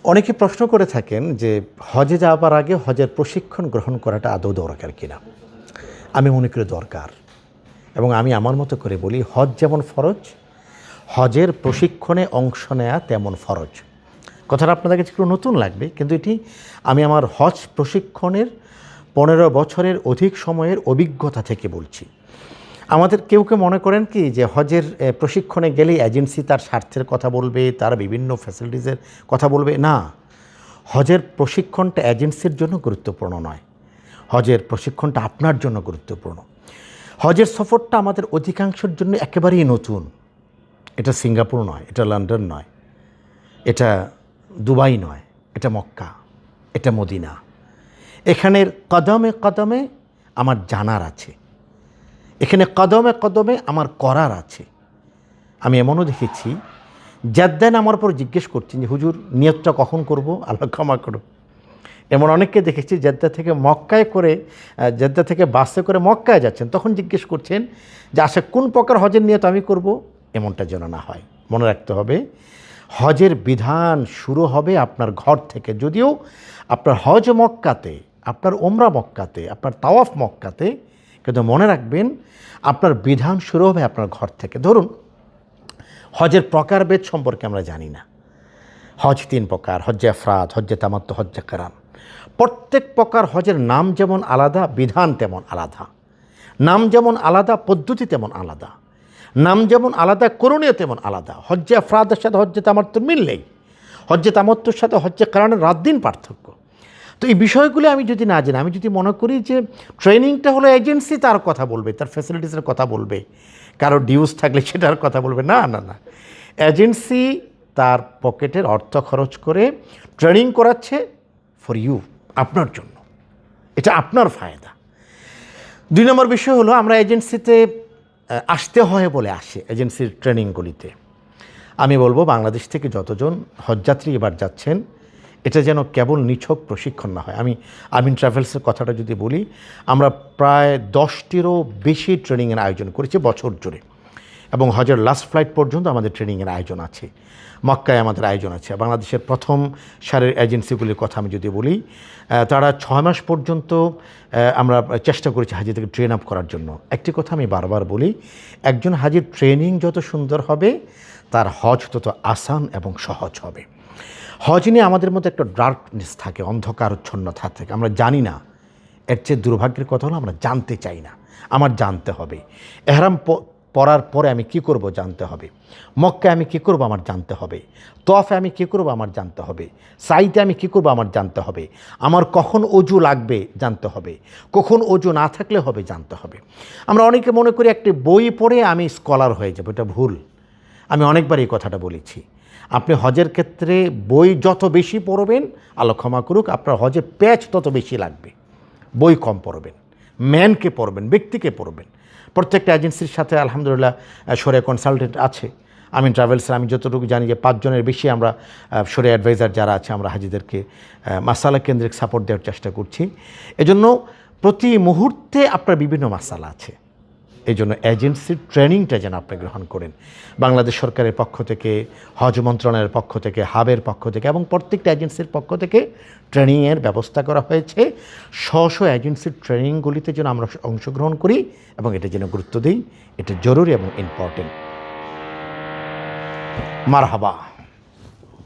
অনেকে প্রশ্ন করে থাকেন যে হজে যাওয়ার আগে হজের প্রশিক্ষণ গ্রহণ করাটা আদৌ দরকার কিনা। আমি মনে করি দরকার, এবং আমি আমার মতো করে বলি হজ যেমন ফরজ, হজের প্রশিক্ষণে অংশ নেওয়া তেমন ফরজ। কথাটা আপনাদের কাছে একটু নতুন লাগবে, কিন্তু এটি আমি আমার হজ প্রশিক্ষণের 15 বছরের অধিক সময়ের অভিজ্ঞতা থেকে বলছি। আমাদের কেউ কেউ মনে করেন কি যে হজের প্রশিক্ষণে গেলেই এজেন্সি তার স্বার্থের কথা বলবে, তার বিভিন্ন ফ্যাসিলিটিসের কথা বলবে। না, হজের প্রশিক্ষণটা এজেন্সির জন্য গুরুত্বপূর্ণ নয়, হজের প্রশিক্ষণটা আপনার জন্য গুরুত্বপূর্ণ। হজের সফরটা আমাদের অধিকাংশের জন্য একেবারেই নতুন। এটা সিঙ্গাপুর নয়, এটা লন্ডন নয়, এটা দুবাই নয়, এটা মক্কা, এটা মদিনা। এখানের কদমে কদমে আমার জানার আছে, এখানে কদমে কদমে আমার করার আছে। আমি এমনও দেখেছি জেদ্দায় নামার পর জিজ্ঞেস করছেন যে হুজুর নিয়তটা কখন করব, আল্লাহ ক্ষমা করো। এমন অনেককে দেখেছি জেদ্দা থেকে মক্কায় করে, জেদ্দা থেকে বাসে করে মক্কায় যাচ্ছেন, তখন জিজ্ঞেস করছেন যে আচ্ছা কোন প্রকার হজের নিয়ত আমি করব। এমনটা যেন না হয়, মনে রাখতে হবে হজের বিধান শুরু হবে আপনার ঘর থেকে। যদিও আপনার হজ মক্কাতে, আপনার ওমরা মক্কাতে, আপনার তাওয়াফ মক্কাতে, কিন্তু মনে রাখবেন আপনার বিধান শুরু হবে আপনার ঘর থেকে। ধরুন হজের প্রকারভেদ সম্পর্কে আমরা জানি না। হজ 3 প্রকার: হজ্জে আফরাদ, হজ্জে তামাত্তু, হজ্জে কেরান। প্রত্যেক প্রকার হজের নাম যেমন আলাদা, বিধান তেমন আলাদা। নাম যেমন আলাদা, পদ্ধতি তেমন আলাদা। নাম যেমন আলাদা, করণীয় তেমন আলাদা। হজ্জে আফরাদের সাথে হজ্জে তামাত্তুর মিল নেই, হজ্জে তামাত্তুর সাথে হজ্জে কেরানের রাত দিন পার্থক্য। তো এই বিষয়গুলি আমি যদি না জানি, আমি যদি মনে করি যে ট্রেনিংটা হলো এজেন্সি তার কথা বলবে, তার ফ্যাসিলিটিসের কথা বলবে, কারো ডিউজ থাকলে সেটার কথা বলবে, না না না, এজেন্সি তার পকেটের অর্থ খরচ করে ট্রেনিং করাচ্ছে ফর ইউ, আপনার জন্য, এটা আপনার ফায়দা। 2 নম্বর বিষয় হলো আমরা এজেন্সিতে আসতে হয় বলে আসে, এজেন্সির ট্রেনিংগুলিতে। আমি বলবো বাংলাদেশ থেকে যতজন হজযাত্রী এবার যাচ্ছেন, এটা যেন কেবল নিছক প্রশিক্ষণ না হয়। আমি আমিন ট্রাভেলসের কথাটা যদি বলি, আমরা প্রায় 10টিরও বেশি ট্রেনিংয়ের আয়োজন করেছি বছর জুড়ে, এবং হজের লাস্ট ফ্লাইট পর্যন্ত আমাদের ট্রেনিংয়ের আয়োজন আছে। মক্কায় আমাদের আয়োজন আছে। বাংলাদেশের প্রথম সারির এজেন্সিগুলির কথা আমি যদি বলি, তারা 6 মাস পর্যন্ত আমরা চেষ্টা করেছি হাজিদেরকে ট্রেন আপ করার জন্য। একটি কথা আমি বারবার বলি, একজন হাজির ট্রেনিং যত সুন্দর হবে তার হজ তত আসান এবং সহজ হবে। হজ নিয়ে আমাদের মধ্যে একটা ডার্কনেস থাকে, অন্ধকারচ্ছন্নতা থাকে, আমরা জানি না। এর চেয়ে দুর্ভাগ্যের কথা হলো আমরা জানতে চাই না। আমার জানতে হবে। এহরাম পরার পরে আমি কি করব জানতে হবে। মক্কায় আমি কি করব আমার জানতে হবে। তওয়াফে আমি কি করব আমার জানতে হবে। সাইতে আমি কি করব আমার জানতে হবে। আমার কখন অজু লাগবে জানতে হবে, কখন অজু না থাকলে হবে জানতে হবে। আমরা অনেকে মনে করি একটি বই পড়ে আমি স্কলার হয়ে যাব, এটা ভুল। আমি অনেকবার এই কথাটা বলেছি। আপনি হজের ক্ষেত্রে বই যত বেশি পড়বেন, আল্লাহ ক্ষমা করুক, আপনার হজে প্যাচ তত বেশি লাগবে। বই কম পড়বেন, ম্যানকে পড়বেন, ব্যক্তিকে পড়বেন। প্রত্যেকটা এজেন্সির সাথে আলহামদুলিল্লাহ শরিয়া কনসালটেন্ট আছে। আমিন ট্রাভেলসের আমি যতটুকু জানি যে 5 জনের বেশি আমরা শরিয়া অ্যাডভাইজার যারা আছে, আমরা হাজিদেরকে মাসালা কেন্দ্রিক সাপোর্ট দেওয়ার চেষ্টা করছি। এজন্য প্রতি মুহূর্তে আপনার বিভিন্ন মাসালা আছে। এই জন্য এজেন্সির ট্রেনিংটা যেন আপনি গ্রহণ করেন। বাংলাদেশ সরকারের পক্ষ থেকে, হজ মন্ত্রণালয়ের পক্ষ থেকে, হাবের পক্ষ থেকে এবং প্রত্যেকটা এজেন্সির পক্ষ থেকে ট্রেনিংয়ের ব্যবস্থা করা হয়েছে। স্ব এজেন্সির ট্রেনিংগুলিতে যেন আমরা অংশগ্রহণ করি এবং এটা যেন গুরুত্ব দিই। এটা জরুরি এবং ইম্পর্টেন্ট। মারহাবা।